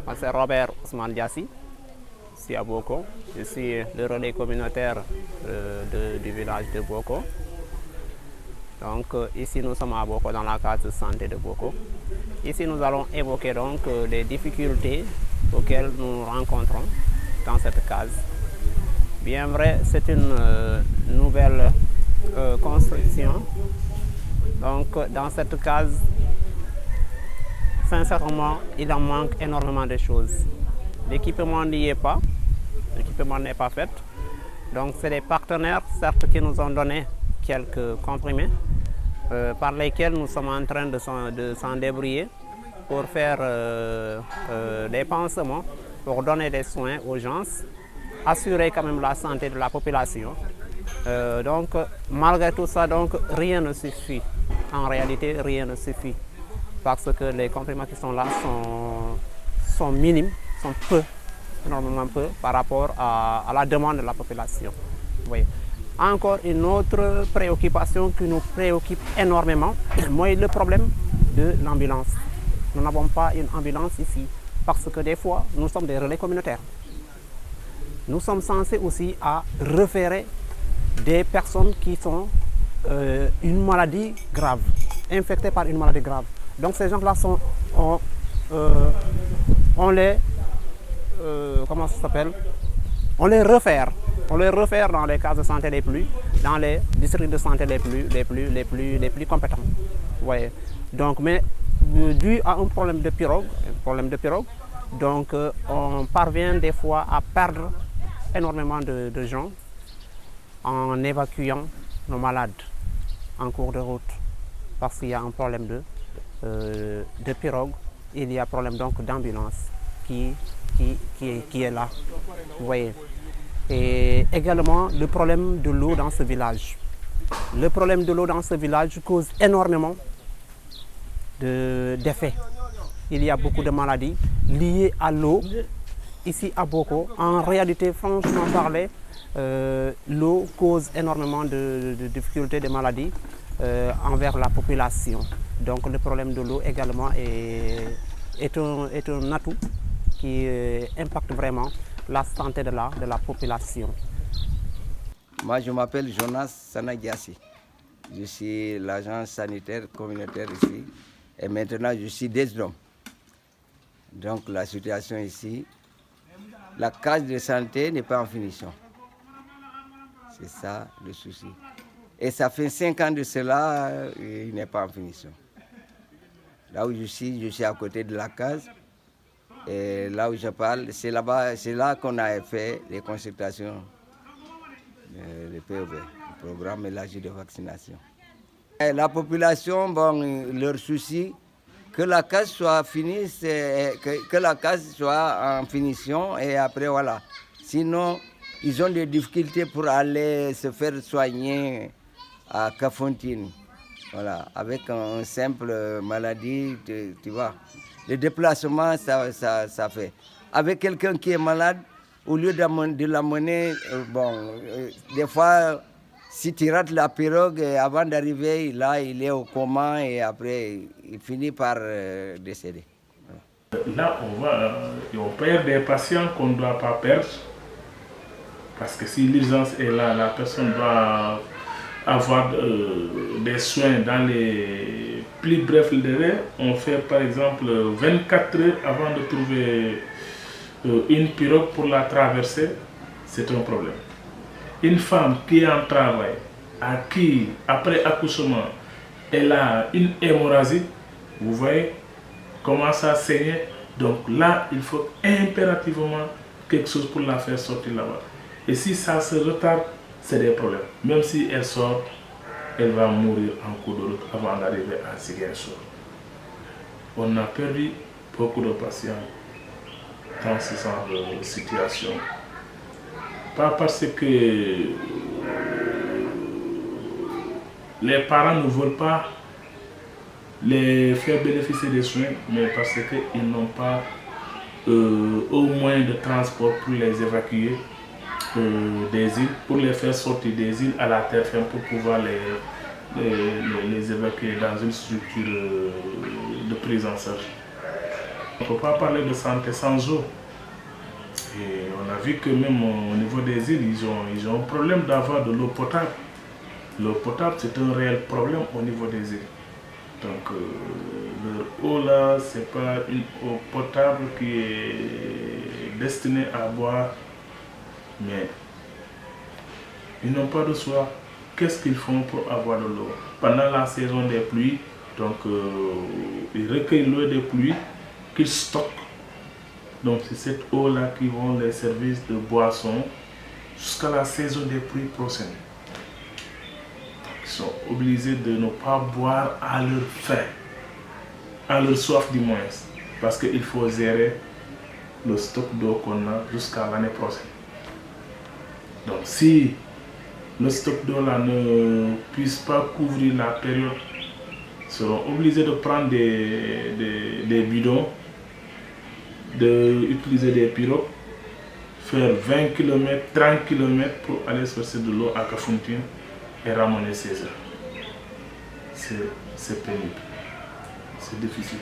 Moi, c'est Robert Ousmane Diassi, ici à Boko. Je suis le relais communautaire du village de Boko. Donc, ici, nous sommes à Boko, dans la case de santé de Boko. Ici, nous allons évoquer donc les difficultés auxquelles nous rencontrons dans cette case. Bien vrai, c'est une nouvelle construction. Donc, dans cette case, sincèrement, il en manque énormément de choses. L'équipement n'y est pas, l'équipement n'est pas fait. Donc, c'est des partenaires, certes, qui nous ont donné quelques comprimés par lesquels nous sommes en train de s'en débrouiller pour faire des pansements, pour donner des soins aux gens, assurer quand même la santé de la population. Donc, malgré tout ça, donc, rien ne suffit. En réalité, rien ne suffit. Parce que les comprimés qui sont là sont minimes, sont peu, énormément peu par rapport à la demande de la population. Oui. Encore une autre préoccupation qui nous préoccupe énormément, moi, le problème de l'ambulance. Nous n'avons pas une ambulance ici parce que des fois, nous sommes des relais communautaires. Nous sommes censés aussi à référer des personnes qui sont une maladie grave, infectées par une maladie grave. Donc ces gens-là on les comment ça s'appelle? On les réfère dans les cases de santé dans les districts de santé les plus compétents. Ouais. Donc, mais dû à un problème de pirogue, donc on parvient des fois à perdre énormément de gens en évacuant nos malades en cours de route parce qu'il y a un problème de pirogue, il y a un problème donc d'ambulance qui est là. Vous voyez. Et également le problème de l'eau dans ce village. Le problème de l'eau dans ce village cause énormément d'effets. Il y a beaucoup de maladies liées à l'eau ici à Boko. En réalité, franchement parler, l'eau cause énormément de difficultés, de maladies envers la population. Donc le problème de l'eau également est un atout qui impacte vraiment la santé de la population. Moi, je m'appelle Jonas Sanagiassi. Je suis l'agent sanitaire communautaire ici. Et maintenant, je suis DESDOM. Donc, la situation ici, la case de santé n'est pas en finition. C'est ça le souci. Et ça fait 5 ans de cela, il n'est pas en finition. Là où je suis à côté de la case. Et là où je parle, c'est là qu'on a fait les consultations, le POV, le programme élargi de vaccination. Et la population, bon, leur souci, que la case soit finie, que la case soit en finition et après voilà. Sinon, ils ont des difficultés pour aller se faire soigner à Kafountine. Voilà, avec une simple maladie, tu vois. Le déplacement, ça fait. Avec quelqu'un qui est malade, au lieu de l'amener, des fois, si tu rates la pirogue, avant d'arriver, là, il est au coma et après, il finit par décéder. Là, on perd des patients qu'on ne doit pas perdre. Parce que si l'urgence est là, la personne doit avoir des soins dans les plus brefs délais. On fait par exemple 24 heures avant de trouver une pirogue pour la traverser, c'est un problème. Une femme qui est en travail, à qui, après accouchement, elle a une hémorragie, vous voyez, commence à saigner. Donc là, il faut impérativement quelque chose pour la faire sortir là-bas. Et si ça se retarde, c'est des problèmes. Même si elle sort, elle va mourir en cours de route avant d'arriver à Ziguinchor. On a perdu beaucoup de patients dans ce genre de situation. Pas parce que les parents ne veulent pas les faire bénéficier des soins, mais parce qu'ils n'ont pas au moyen de transport pour les évacuer des îles, pour les faire sortir des îles à la terre ferme pour pouvoir les évacuer dans une structure de prise en charge. On ne peut pas parler de santé sans eau. Et on a vu que même au niveau des îles, ils ont un problème d'avoir de l'eau potable. L'eau potable, c'est un réel problème au niveau des îles. Donc, leur eau là, ce n'est pas une eau potable qui est destinée à boire, mais ils n'ont pas de choix. Qu'est-ce qu'ils font pour avoir de l'eau? Pendant la saison des pluies, donc ils recueillent l'eau des pluies qu'ils stockent. Donc c'est cette eau-là qui vont les servir de boisson jusqu'à la saison des pluies prochaines. Donc, ils sont obligés de ne pas boire à leur faim, à leur soif du moins, parce qu'il faut gérer le stock d'eau qu'on a jusqu'à l'année prochaine. Donc si le stock d'eau là ne puisse pas couvrir la période, ils seront obligés de prendre des bidons, d'utiliser des pirogues, faire 20 km, 30 km pour aller chercher de l'eau à Kafountine et ramener ses heures. C'est pénible, c'est difficile.